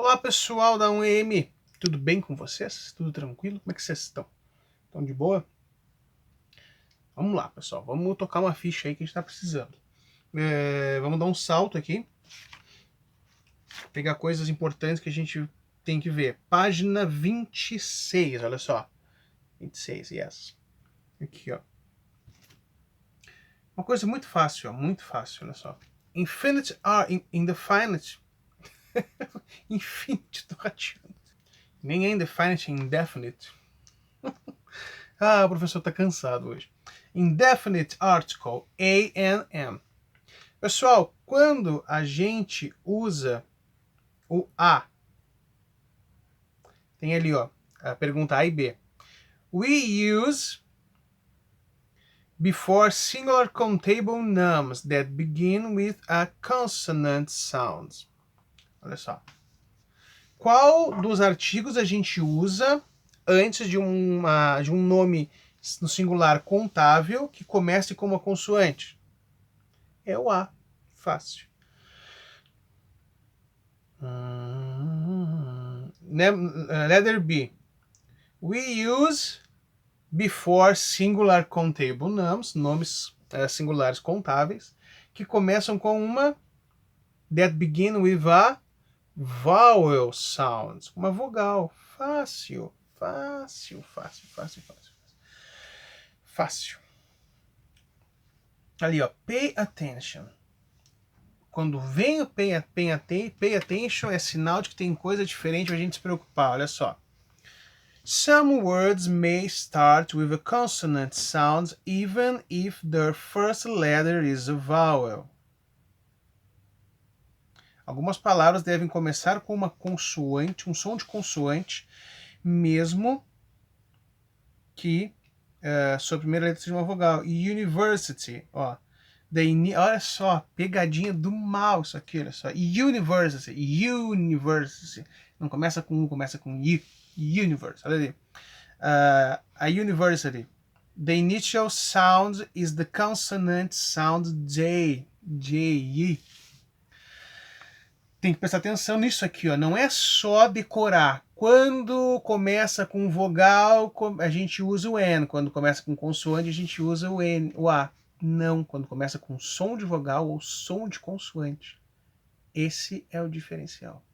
Olá pessoal da 1EM, tudo bem com vocês? Tudo tranquilo? Como é que vocês estão? Estão de boa? Vamos lá pessoal, vamos tocar uma ficha aí que a gente está precisando. Vamos dar um salto aqui, pegar coisas importantes que a gente tem que ver. Página 26, olha só. 26, yes. Aqui, ó. Uma coisa muito fácil, olha só. Infinite are indefinite. Infinite, tô rateando. Nem é indefinite, é indefinite. Ah, o professor tá cansado hoje. Indefinite article, A-N-M. Pessoal, quando a gente usa o A, tem ali, ó, a pergunta A e B. We use before singular countable nouns that begin with a consonant sound. Olha só. Qual dos artigos a gente usa antes de um nome no singular contável que comece com uma consoante? É o A. Fácil. Letter B. We use before singular countable nouns, nomes singulares contáveis, que começam com uma that begin with a vowel sound. Uma vogal. Fácil. Fácil, fácil, fácil, fácil. Fácil. Ali, ó. Pay attention. Quando vem o pay attention, é sinal de que tem coisa diferente pra gente se preocupar. Olha só. Some words may start with a consonant sound even if their first letter is a vowel. Algumas palavras devem começar com uma consoante, um som de consoante, mesmo que sua primeira letra seja uma vogal. University, ó. Olha só, pegadinha do mal isso aqui, olha só. University. Não começa com U, começa com I. Universe, olha ali. A university. The initial sound is the consonant sound J. J. Tem que prestar atenção nisso aqui, ó. Não é só decorar. Quando começa com vogal, a gente usa o N. Quando começa com consoante, a gente usa o N, o A. Não, quando começa com som de vogal ou som de consoante. Esse é o diferencial.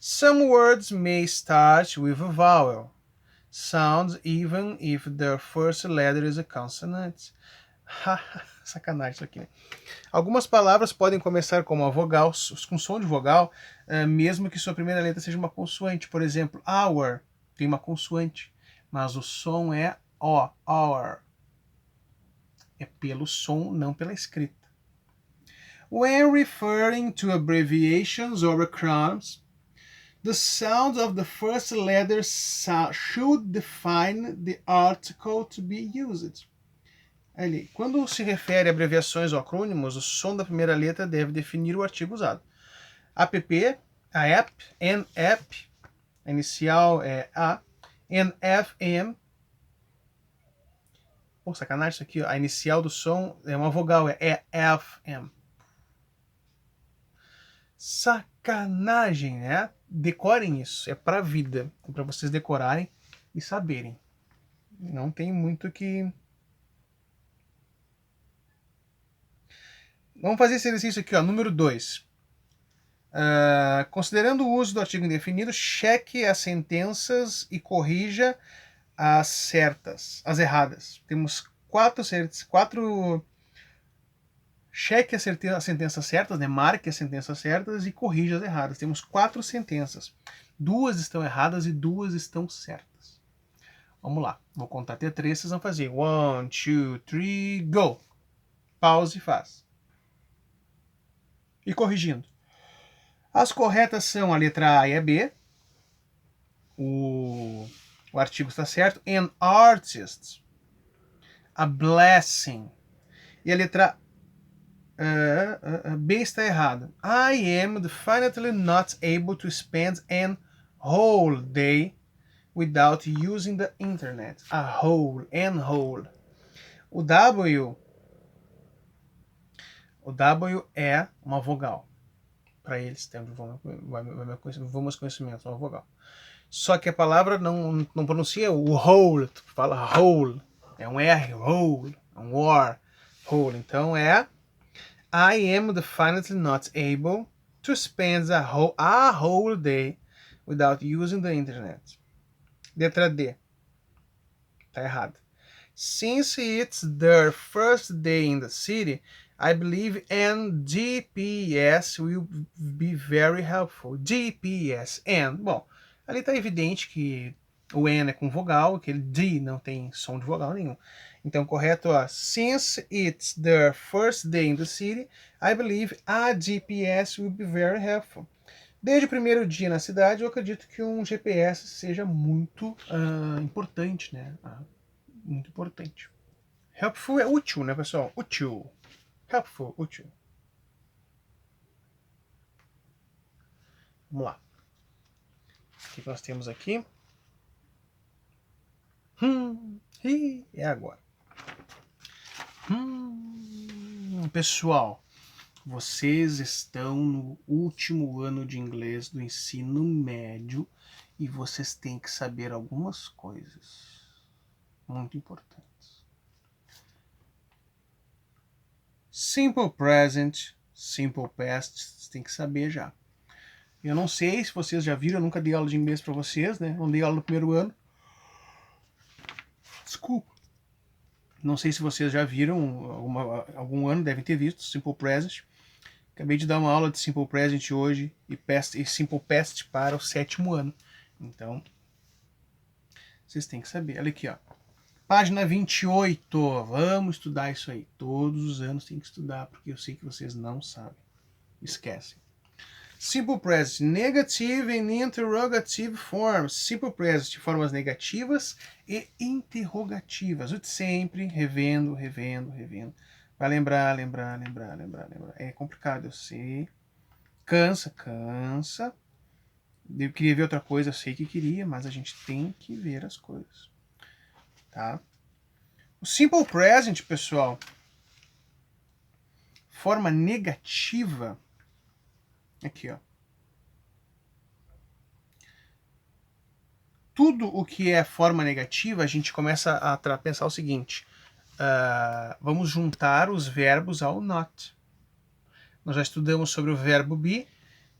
Some words may start with a vowel sound even if their first letter is a consonant. Sacanagem isso aqui, né? Algumas palavras podem começar com uma vogal, com som de vogal, mesmo que sua primeira letra seja uma consoante. Por exemplo, hour tem uma consoante, mas o som é O, hour. É pelo som, não pela escrita. When referring to abbreviations or acronyms, the sound of the first letter should define the article to be used. Ali, quando se refere a abreviações ou acrônimos, o som da primeira letra deve definir o artigo usado. App, a app, NAP, a inicial é A, NFM. Pô, sacanagem isso aqui, ó. A inicial do som é uma vogal, é FM. Sacanagem, né? Decorem isso, é pra vida. É pra vocês decorarem e saberem. Não tem muito que... Vamos fazer esse exercício aqui, ó, número 2. Considerando o uso do artigo indefinido, cheque as sentenças e corrija as certas, as erradas. Temos quatro cheque as sentenças certas, né? Marque as sentenças certas e corrija as erradas. Temos 4 sentenças. 2 estão erradas e 2 estão certas. Vamos lá. Vou contar até 3, vocês vão fazer. 1, 2, 3, go! Pause e faz. E corrigindo. As corretas são a letra A e a B. O artigo está certo. An artist. A blessing. E a letra B está errada. I am definitely not able to spend an whole day without using the internet. A whole, and whole. O W é uma vogal. Para eles, vamos conhecimentos, uma vogal. Só que a palavra não pronuncia o whole, tu fala whole, é um R, whole, é um or, whole. Então é I am definitely not able to spend a whole day without using the internet. Letra D. Tá errado. Since it's their first day in the city, I believe an GPS will be very helpful. GPS, and. Bom, ali tá evidente que o N é com vogal, que ele D não tem som de vogal nenhum. Então, correto, ó. Since it's their first day in the city, I believe a GPS will be very helpful. Desde o primeiro dia na cidade, eu acredito que um GPS seja muito importante, né? Muito importante. Helpful é útil, né, pessoal? Útil. Helpful, útil. Vamos lá. O que nós temos aqui? É agora. Pessoal, vocês estão no último ano de inglês do ensino médio e vocês têm que saber algumas coisas muito importantes. Simple present, simple past, vocês têm que saber já. Eu não sei se vocês já viram, eu nunca dei aula de inglês para vocês, né? Não dei aula no primeiro ano. Desculpa. Não sei se vocês já viram, algum ano devem ter visto, Simple Present. Acabei de dar uma aula de Simple Present hoje e Simple Past para o 7º ano. Então, vocês têm que saber. Olha aqui, ó. Página 28. Vamos estudar isso aí. Todos os anos tem que estudar, porque eu sei que vocês não sabem. Esquecem. Simple Present, negative and interrogative forms. Simple Present, formas negativas e interrogativas. O de sempre, revendo. Vai lembrar. É complicado, eu sei. Cansa. Eu queria ver outra coisa, eu sei que queria, mas a gente tem que ver as coisas. Tá? O Simple Present, pessoal, forma negativa. Aqui, ó. Tudo o que é forma negativa, a gente começa a pensar o seguinte. Vamos juntar os verbos ao not. Nós já estudamos sobre o verbo be,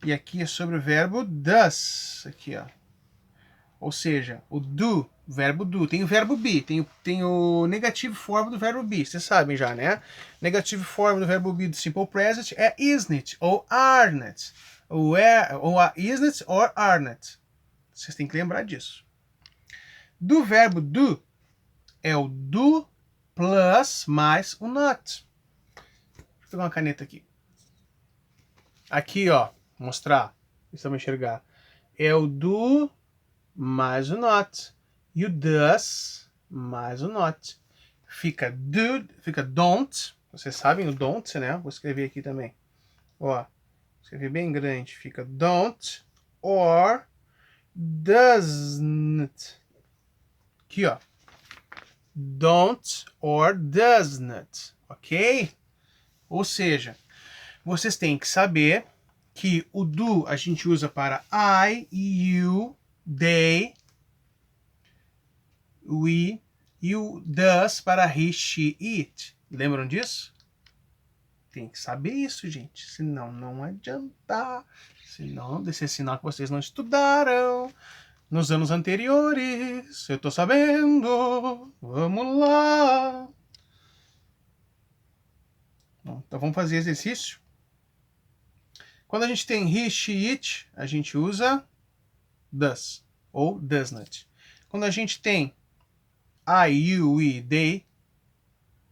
e aqui é sobre o verbo does. Aqui, ó. Ou seja, o do, verbo do. Tem o verbo be, tem o negative form do verbo be. Vocês sabem já, né? Negative form do verbo be do simple present é isn't ou aren't. Ou a isn't or aren't. Vocês têm que lembrar disso. Do verbo do é o do plus mais o not. Vou pegar uma caneta aqui. Aqui, ó. Mostrar. Vocês vão enxergar. É o do mais o not. E o does mais o not. Fica do, fica don't. Vocês sabem o don't, né? Vou escrever aqui também. Ó. Escrever bem grande. Fica don't or doesn't. Aqui, ó. Don't or does not. Ok? Ou seja, vocês têm que saber que o do a gente usa para I, you, they, we, e o does para he, she, it. Lembram disso? Tem que saber isso, gente. Senão não adianta. Senão, desse sinal que vocês não estudaram nos anos anteriores. Eu tô sabendo. Vamos lá. Então vamos fazer exercício. Quando a gente tem he, she, it, a gente usa does ou does not. Quando a gente tem I, you, we, they,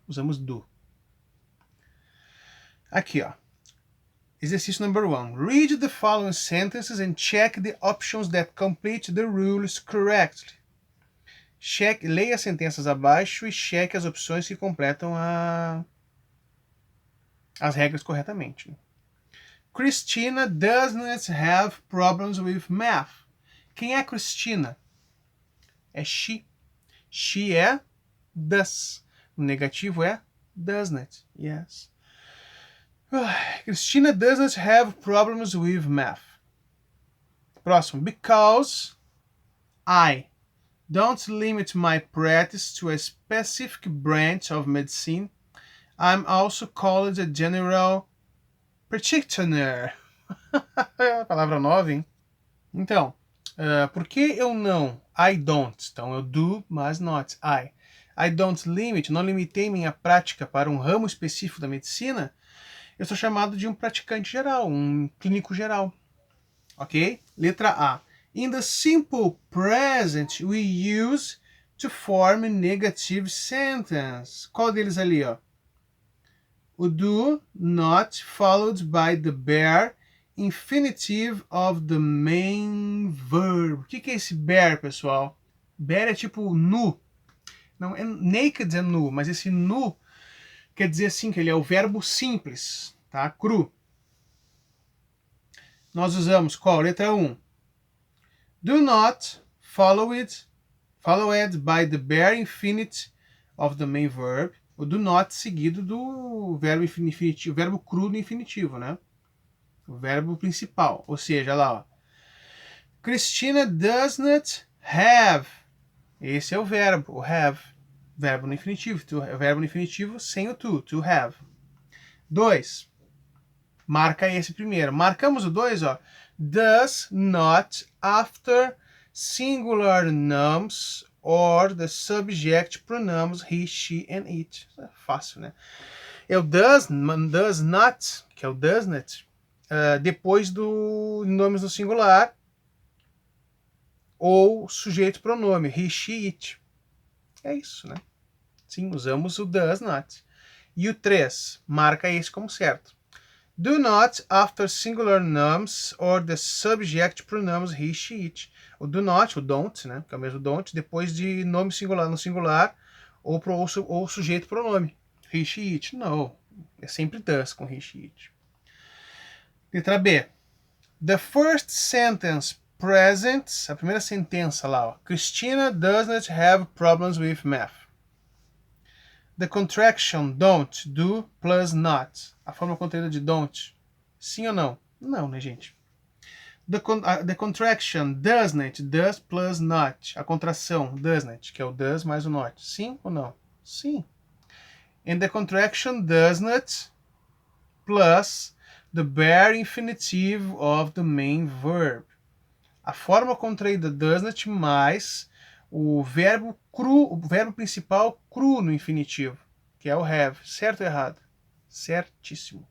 usamos do. Aqui, ó. Exercício number 1. Read the following sentences and check the options that complete the rules correctly. Leia as sentenças abaixo e cheque as opções que completam as regras corretamente. Christina does not have problems with math. Quem é Christina? É she. She é does. O negativo é does not. Yes. Christina doesn't have problems with math. Próximo. Because I don't limit my practice to a specific branch of medicine, I'm also called a general practitioner. Palavra nova, hein? Então, por que eu não? I don't. Então, eu do, mas not. I don't limit, não limitei minha prática para um ramo específico da medicina. Eu sou chamado de um praticante geral, um clínico geral. Ok? Letra A. In the simple present, we use to form a negative sentence. Qual deles ali, ó? O do not followed by the bare infinitive of the main verb. O que é esse bare, pessoal? Bare é tipo nu. Não, naked é nu, mas esse nu quer dizer assim que ele é o verbo simples, tá? Cru. Nós usamos qual? Letra 1. Do not followed by the bare infinite of the main verb. O do not seguido do verbo infinitivo, verbo cru no infinitivo, né? O verbo principal. Ou seja, lá, ó. Christina does not have. Esse é o verbo, o have. Verbo no infinitivo. Verbo no infinitivo sem o to have. 2. Marca esse primeiro. Marcamos o 2, ó. Does not after singular nouns or the subject pronouns he, she and it. É fácil, né? É o does not, que é o does not, depois do nomes no singular ou sujeito pronome, he, she, it. É isso, né? Sim, usamos o does not. E o 3, marca esse como certo. Do not after singular nouns or the subject pronouns he, she, it. O do not, o don't, né? Que é o mesmo don't, depois de nome singular no singular ou sujeito pronome. He, she, it. Não. É sempre does com he, she, it. Letra B. The first sentence presents, a primeira sentença lá, ó. Christina does not have problems with math. The contraction don't, do plus not. A forma contraída de don't. Sim ou não? Não, né, gente? The contraction doesn't, does plus not. A contração doesn't, que é o does mais o not. Sim ou não? Sim. And the contraction does not plus the bare infinitive of the main verb. A forma contraída does not mais o verbo cru, o verbo principal cru no infinitivo, que é o have. Certo ou errado? Certíssimo.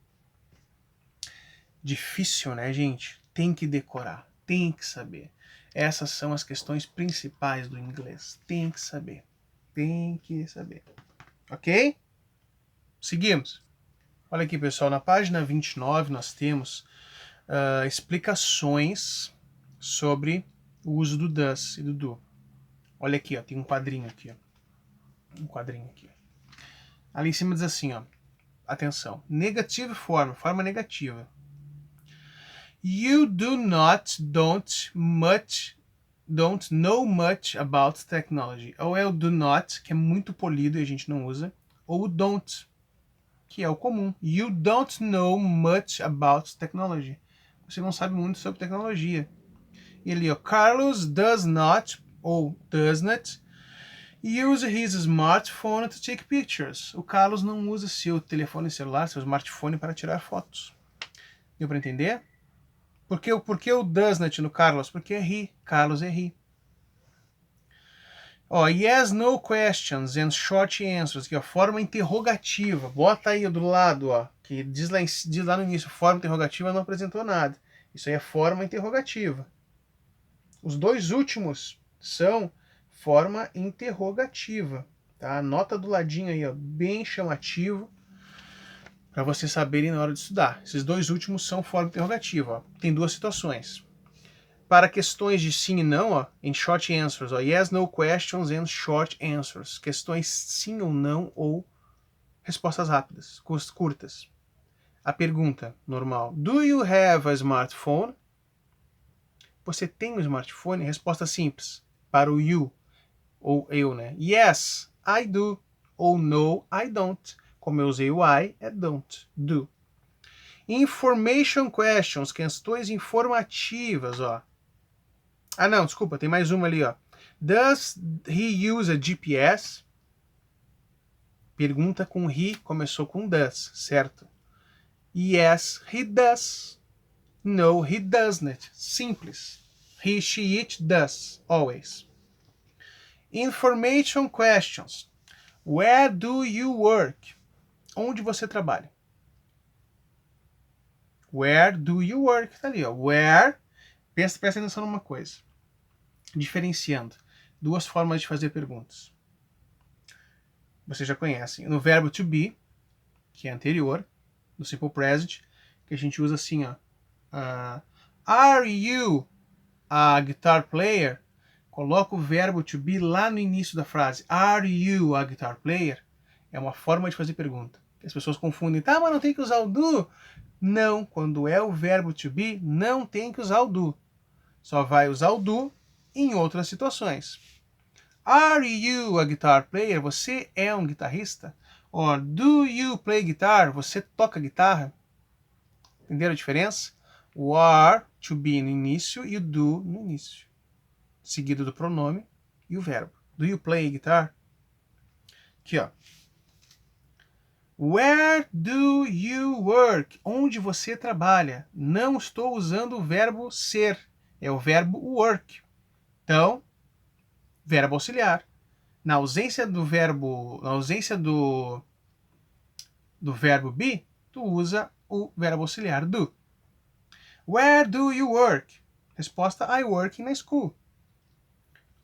Difícil, né, gente? Tem que decorar, tem que saber. Essas são as questões principais do inglês. Tem que saber. Tem que saber. Ok? Seguimos. Olha aqui, pessoal, na página 29 nós temos explicações sobre o uso do does e do do. Olha aqui, ó, tem um quadrinho aqui, ó. Um quadrinho aqui. Ali em cima diz assim, ó. Atenção. Negative form, forma negativa. You don't know much about technology. Ou é o do not, que é muito polido e a gente não usa, ou o don't, que é o comum. You don't know much about technology. Você não sabe muito sobre tecnologia. E ali, ó, Carlos does not, ou does not, use his smartphone to take pictures. O Carlos não usa seu telefone celular, seu smartphone para tirar fotos. Deu para entender? Por que o does not no Carlos? Porque é he. Carlos é he. Ó, yes, no questions and short answers, que é a forma interrogativa. Bota aí do lado, ó, que diz lá no início, forma interrogativa não apresentou nada. Isso aí é forma interrogativa. Os dois últimos são forma interrogativa, tá? Anota do ladinho aí, ó, bem chamativo, para vocês saberem na hora de estudar. Esses dois últimos são forma interrogativa, ó. Tem duas situações. Para questões de sim e não, ó, em short answers, ó, yes, no questions and short answers. Questões sim ou não ou respostas rápidas, curtas. A pergunta normal: do you have a smartphone? Você tem um smartphone? Resposta simples. Para o you, ou eu, né? Yes, I do. Ou no, I don't. Como eu usei o I, é don't, do. Information questions, questões informativas, ó. Ah, não, desculpa, tem mais uma ali, ó. Does he use a GPS? Pergunta com he, começou com does, certo? Yes, he does. No, he doesn't. Simples. He, she, it, does. Always. Information questions. Where do you work? Onde você trabalha? Where do you work? Tá ali, ó. Where. Presta atenção numa coisa. Diferenciando. Duas formas de fazer perguntas. Vocês já conhecem. No verbo to be, que é anterior, no simple present, que a gente usa assim, ó. Are you a guitar player? Coloca o verbo to be lá no início da frase. Are you a guitar player? É uma forma de fazer pergunta. As pessoas confundem. Tá, mas não tem que usar o do? Não, quando é o verbo to be, não tem que usar o do. Só vai usar o do em outras situações. Are you a guitar player? Você é um guitarrista? Or do you play guitar? Você toca guitarra? Entenderam a diferença? O are, to be no início, e o do no início. Seguido do pronome e o verbo. Do you play guitar? Aqui, ó. Where do you work? Onde você trabalha? Não estou usando o verbo ser. É o verbo work. Então, verbo auxiliar. Na ausência do verbo be, tu usa o verbo auxiliar do. Where do you work? Resposta: I work in a school.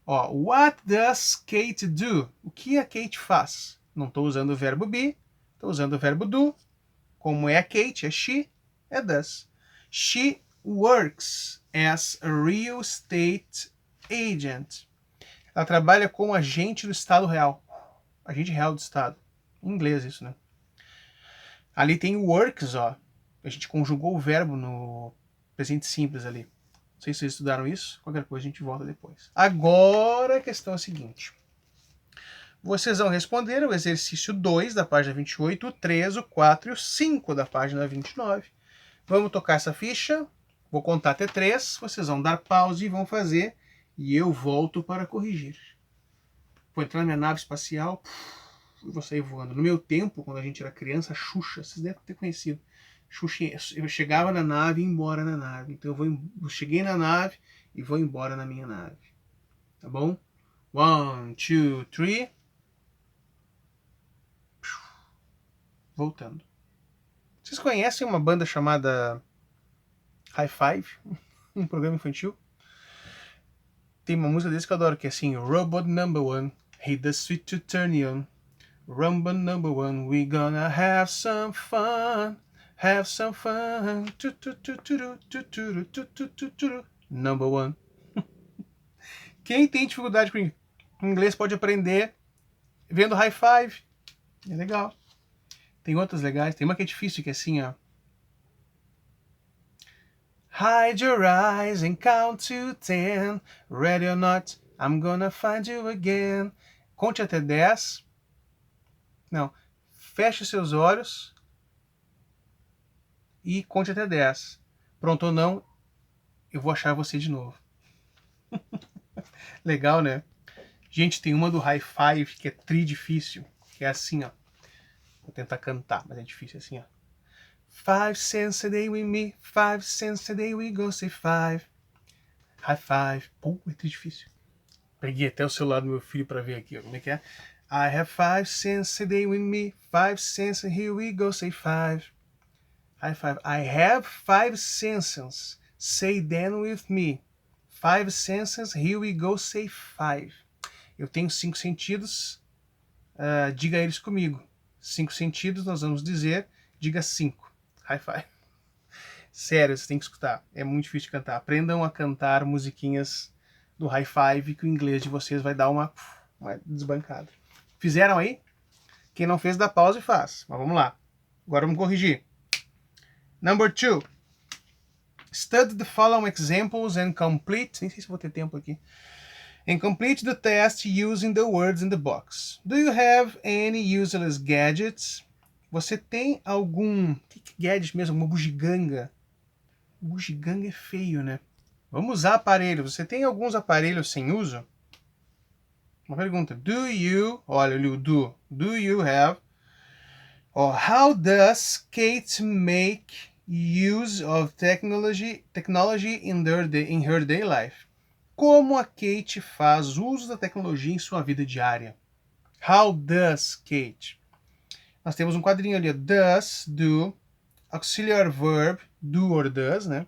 Ó, what does Kate do? O que a Kate faz? Não estou usando o verbo be, estou usando o verbo do. Como é a Kate? É she, é does. She works as a real estate agent. Ela trabalha como agente do Estado Real. Agente real do Estado. Em inglês isso, né? Ali tem o works, ó. A gente conjugou o verbo no presente simples ali. Não sei se vocês estudaram isso. Qualquer coisa a gente volta depois. Agora a questão é a seguinte. Vocês vão responder o exercício 2 da página 28, o 3, o 4 e o 5 da página 29. Vamos tocar essa ficha. Vou contar até 3. Vocês vão dar pause e vão fazer. E eu volto para corrigir. Vou entrar na minha nave espacial e vou sair voando. No meu tempo, quando a gente era criança, a Xuxa, vocês devem ter conhecido. Xuxa, eu chegava na nave e ia embora na nave. Então eu cheguei na nave e vou embora na minha nave. Tá bom? 1, 2, 3. Voltando. Vocês conhecem uma banda chamada High Five? Um programa infantil? Tem uma música desse que eu adoro, que é assim: Robot number one, hit the switch to turn you on. Robot number one, we gonna have some fun. Have some fun. Number one. Quem tem dificuldade com inglês pode aprender vendo High Five. É legal. Tem outras legais. Tem uma que é difícil, que é assim, ó. Hide your eyes and count to 10. Ready or not, I'm gonna find you again. Conte até 10. Não. Feche seus olhos e conte até 10. Pronto ou não, eu vou achar você de novo. Legal, né? Gente, tem uma do High Five que é tri difícil. Que é assim, ó. Vou tentar cantar, mas é difícil assim, ó. 5 cents a day with me, 5 cents a day we go say 5. High five. Pô, é tri difícil. Peguei até o celular do meu filho pra ver aqui, ó. Como é que é? I have 5 cents a day with me, 5 cents and here we go say 5. High five. I have 5 cents. Say then with me. 5 cents, here we go, say 5. Eu tenho 5 sentidos, diga eles comigo. 5 sentidos, nós vamos dizer, diga 5. High five. Sério, você tem que escutar. É muito difícil de cantar. Aprendam a cantar musiquinhas do High Five, que o inglês de vocês vai dar uma desbancada. Fizeram aí? Quem não fez, dá pausa e faz. Mas vamos lá. Agora vamos corrigir. Number 2. Study the following examples and complete... Nem sei se vou ter tempo aqui. And complete the test using the words in the box. Do you have any useless gadgets? Você tem algum... que gadget mesmo? Uma bugiganga? Bugiganga é feio, né? Vamos usar aparelhos. Você tem alguns aparelhos sem uso? Uma pergunta. Do you... Olha, o do. Do you have... Or how does Kate make use of technology in her day life? Como a Kate faz uso da tecnologia em sua vida diária? How does Kate? Nós temos um quadrinho ali, does, do, auxiliar verb, do or does, né?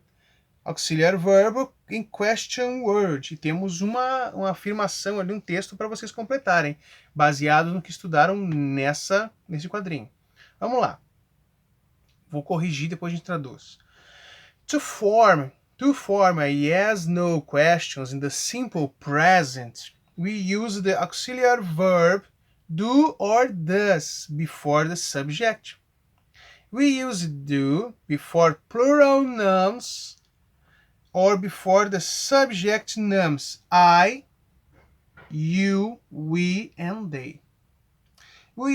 Auxiliar verbo em question word. E temos uma afirmação ali, um texto para vocês completarem, baseado no que estudaram nesse quadrinho. Vamos lá. Vou corrigir, depois a gente traduz. To form a yes-no questions in the simple present, we use the auxiliar verb do or does before the subject. We use do before plural nouns or before the subject nouns I, you, we, and they. We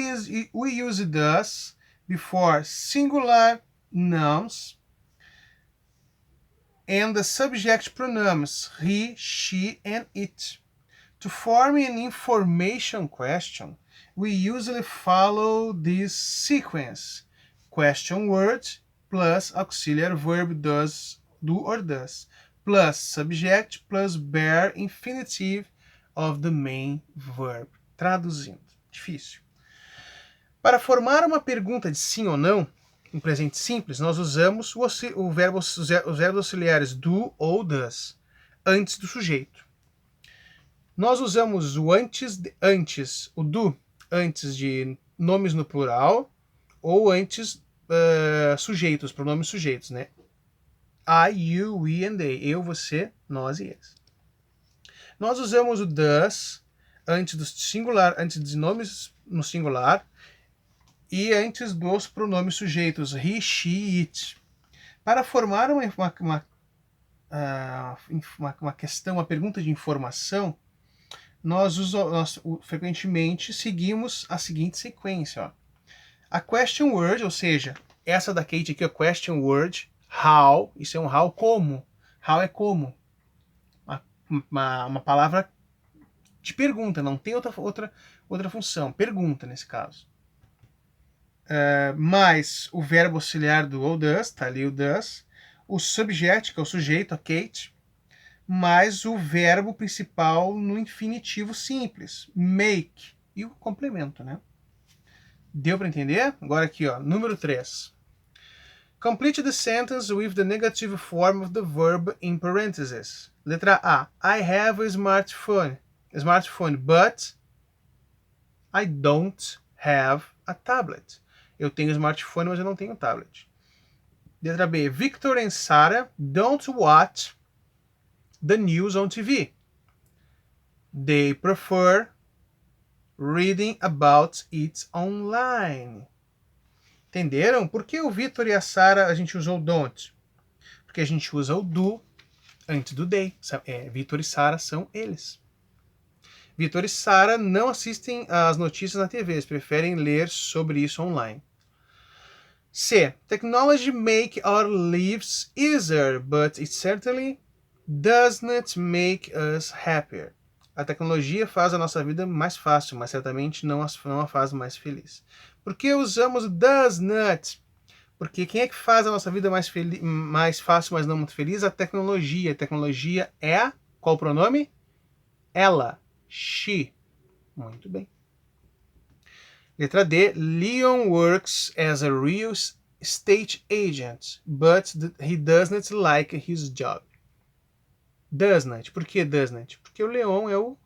use does before singular nouns and the subject pronouns he, she, and it. To form an information question, we usually follow this sequence: question word plus auxiliary verb does, do or does, plus subject plus bare infinitive of the main verb. Traduzindo. Difícil. Para formar uma pergunta de sim ou não, em presente simples, nós usamos os verbos auxiliares do ou does, antes do sujeito. Nós usamos o antes, o do, antes de nomes no plural, ou antes sujeitos, pronomes sujeitos, né? I, you, we and they. Eu, você, nós e eles. Nós usamos o does antes do singular, antes de nomes no singular, e antes dos pronomes sujeitos he, she, it. Para formar uma questão, uma pergunta de informação, nós frequentemente seguimos a seguinte sequência. Ó. A question word, ou seja, essa da Kate aqui, a question word, how, isso é um how como. How é como. Uma palavra de pergunta, não tem outra função. Pergunta, nesse caso. Mais o verbo auxiliar do ou does, tá ali o does, o subject, que é o sujeito, a Kate, mais o verbo principal no infinitivo simples, make, e o complemento, né? Deu para entender? Agora aqui, ó, número 3. Complete the sentence with the negative form of the verb in parentheses. Letra A. I have a smartphone, but I don't have a tablet. Eu tenho smartphone, mas eu não tenho tablet. Letra B. Victor and Sarah don't watch the news on TV. They prefer reading about it online. Entenderam? Por que o Victor e a Sarah a gente usou don't? Porque a gente usa o do antes do they. Victor e Sarah são eles. Victor e Sarah não assistem às notícias na TV, eles preferem ler sobre isso online. C. Technology make our lives easier, but it certainly does not make us happier. A tecnologia faz a nossa vida mais fácil, mas certamente não a faz mais feliz. Por que usamos does not? Porque quem é que faz a nossa vida mais fácil, mas não muito feliz? A tecnologia. A tecnologia é... Qual o pronome? Ela. She. Muito bem. Letra D. Leon works as a real estate agent, but he does not like his job. Does not. Por que does not? Porque o Leon é o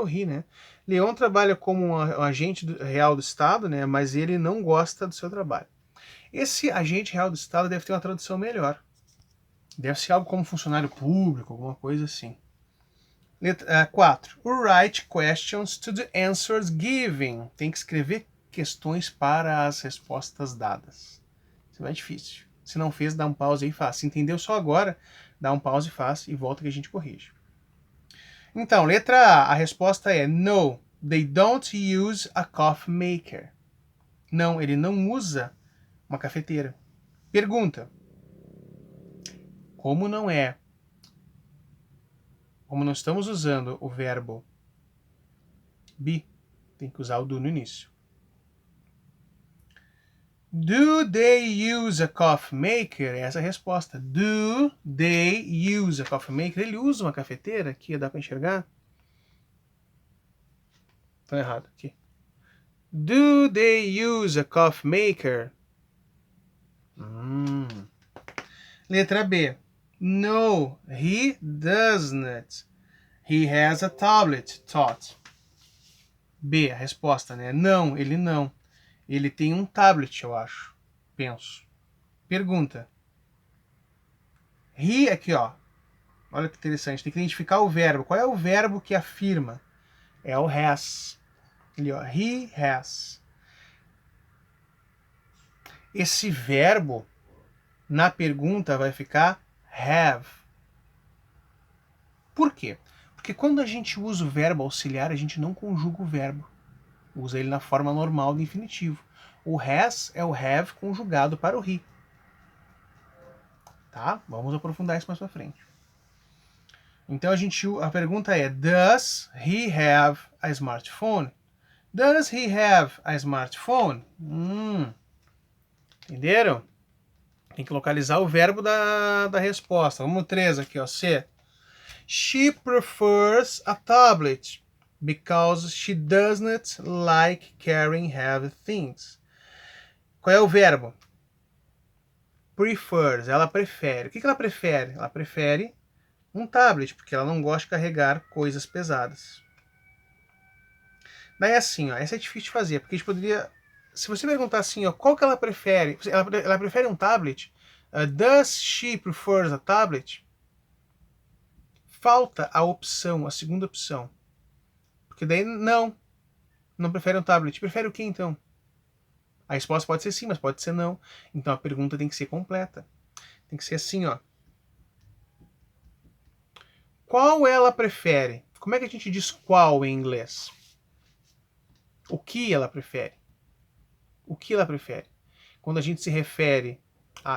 He, né? Leon trabalha como um agente real do Estado, né? Mas ele não gosta do seu trabalho. Esse agente real do Estado deve ter uma tradução melhor. Deve ser algo como funcionário público, alguma coisa assim. 4. Write questions to the answers given. Tem que escrever questões para as respostas dadas. Isso é difícil. Se não fez, dá um pause aí e faz. Se entendeu só agora, dá um pause e faz e volta que a gente corrige. Então, letra A, a resposta é no, they don't use a coffee maker. Não, ele não usa uma cafeteira. Pergunta. Como não é? Como não estamos usando o verbo be, tem que usar o do no início. Do they use a coffee maker? Essa é a resposta. Do they use a coffee maker? Ele usa uma cafeteira? Aqui, dá para enxergar? Tá errado aqui. Do they use a coffee maker? Letra B. No, he doesn't. He has a tablet, Todd. B, a resposta, né? Não, ele não. Ele tem um tablet, eu acho. Penso. Pergunta. He, aqui, ó. Olha que interessante. Tem que identificar o verbo. Qual é o verbo que afirma? É o has. Ali, ó. He has. Esse verbo, na pergunta, vai ficar have. Por quê? Porque quando a gente usa o verbo auxiliar, a gente não conjuga o verbo. Usa ele na forma normal do infinitivo. O has é o have conjugado para o he. Tá? Vamos aprofundar isso mais pra frente. Então a pergunta é: Does he have a smartphone? Does he have a smartphone? Entenderam? Tem que localizar o verbo da resposta. Vamos no 3 aqui, ó. C. She prefers a tablet because she doesn't like carrying heavy things. Qual é o verbo? Prefers. Ela prefere. O que ela prefere? Ela prefere um tablet, porque ela não gosta de carregar coisas pesadas. Daí assim, ó, essa é difícil de fazer, porque a gente poderia... Se você perguntar assim, ó, qual que ela prefere? Ela prefere um tablet? Does she prefers a tablet? Falta a opção, a segunda opção. Porque daí não prefere um tablet. Prefere o que então? A resposta pode ser sim, mas pode ser não. Então a pergunta tem que ser completa. Tem que ser assim, ó. Qual ela prefere? Como é que a gente diz qual em inglês? O que ela prefere? O que ela prefere? Quando a gente se refere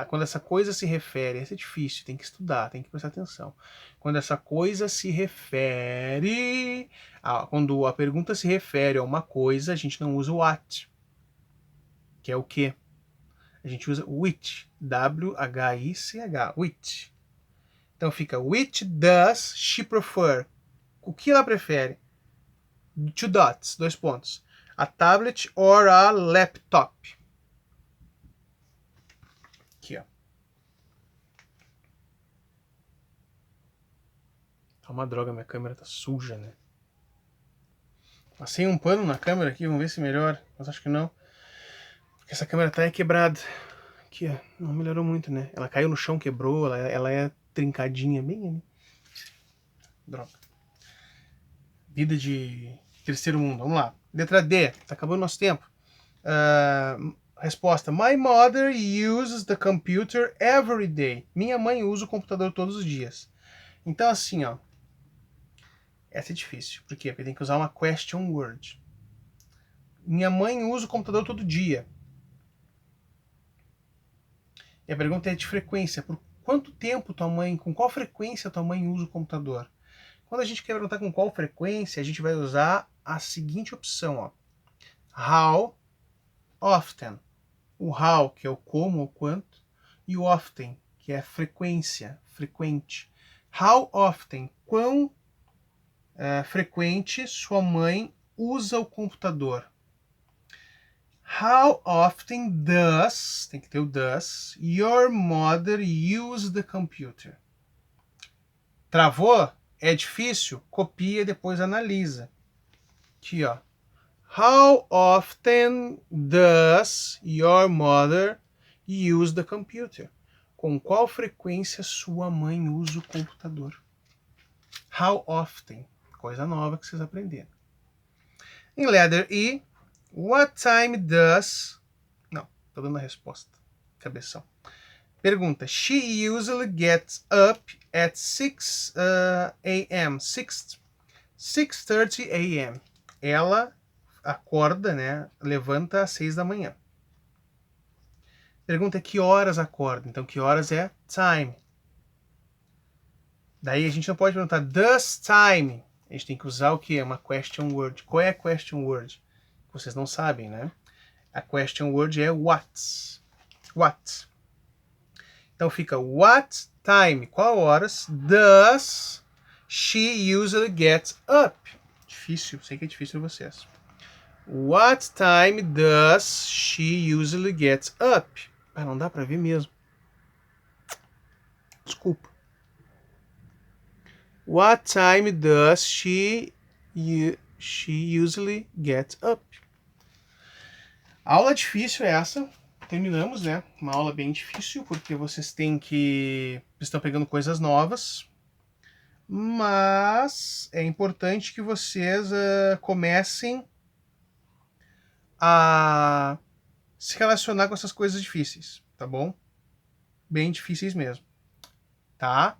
quando essa coisa se refere, esse é difícil, tem que estudar, tem que prestar atenção. Quando essa coisa se refere, quando a pergunta se refere a uma coisa, a gente não usa o what, que é o que. A gente usa which, W-H-I-C-H, which. Então fica, which does she prefer? O que ela prefere? Two dots, 2 pontos. A tablet or a laptop? Aqui, ó. Tá uma droga, minha câmera tá suja, né? Passei um pano na câmera aqui, vamos ver se melhora. Mas acho que não. Porque essa câmera tá quebrada. Aqui, ó. Não melhorou muito, né? Ela caiu no chão, quebrou. Ela é trincadinha, bem, né? Droga. Vida de terceiro mundo. Vamos lá. Letra D. Tá acabando o nosso tempo. Resposta. My mother uses the computer every day. Minha mãe usa o computador todos os dias. Então, assim, ó. Essa é difícil. Por quê? Porque tem que usar uma question word. Minha mãe usa o computador todo dia. E a pergunta é de frequência. Por quanto tempo com qual frequência tua mãe usa o computador? Quando a gente quer perguntar com qual frequência, a gente vai usar a seguinte opção, ó. How often. O how, que é o como ou quanto, e o often, que é frequência, frequente. How often, quão frequente sua mãe usa o computador? How often does, tem que ter o does, your mother use the computer? Travou? É difícil? Copia e depois analisa. Aqui, ó. How often does your mother use the computer? Com qual frequência sua mãe usa o computador? How often? Coisa nova que vocês aprenderam. Em letter E, what time does... Não, tô dando a resposta. Cabeção. Pergunta. She usually gets up at 6 a.m. 6:30 a.m. Ela acorda, né? Levanta às 6 da manhã. Pergunta é que horas acorda. Então, que horas é time. Daí a gente não pode perguntar does time. A gente tem que usar o que? Uma question word. Qual é a question word? Vocês não sabem, né? A question word é what. What. Então fica what time. Qual horas does she usually get up? Difícil, sei que é difícil para vocês. What time does she usually get up? Ah, não dá para ver mesmo. Desculpa. What time does she usually get up? Aula difícil é essa. Terminamos, né? Uma aula bem difícil, porque vocês estão pegando coisas novas. Mas é importante que vocês comecem a se relacionar com essas coisas difíceis, tá bom? Bem difíceis mesmo, tá?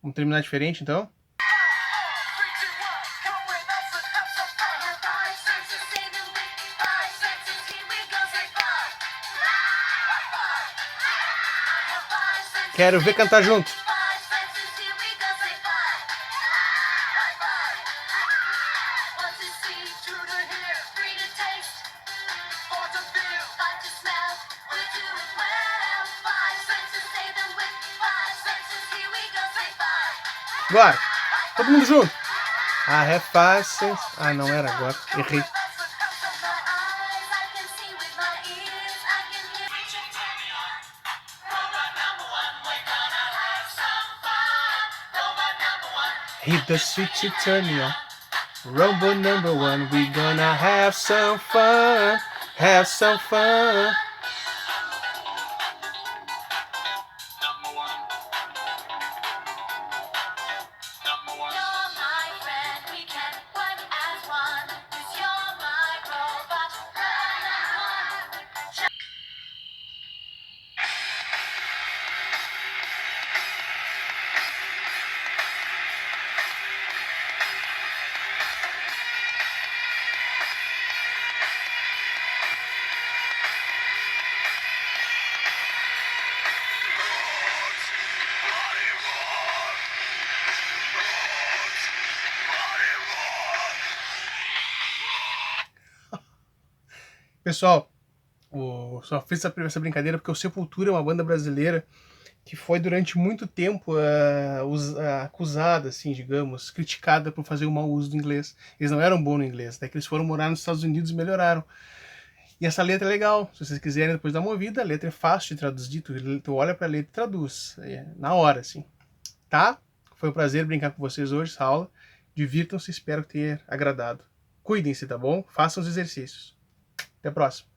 Vamos terminar diferente, então? Quero ver cantar junto. Agora, todo mundo junto. I have five senses. Ah, não era agora. Errei. Hit the switch to turn me on. Robot number one, we gonna have some fun. Have some fun. Pessoal, só fiz essa brincadeira porque o Sepultura é uma banda brasileira que foi durante muito tempo acusada, assim, digamos, criticada por fazer um mau uso do inglês. Eles não eram bons no inglês, até que eles foram morar nos Estados Unidos e melhoraram. E essa letra é legal, se vocês quiserem depois dar uma ouvida, a letra é fácil de traduzir, tu olha pra letra e traduz, na hora, assim. Tá? Foi um prazer brincar com vocês hoje, essa aula. Divirtam-se, espero ter agradado. Cuidem-se, tá bom? Façam os exercícios. Até a próxima.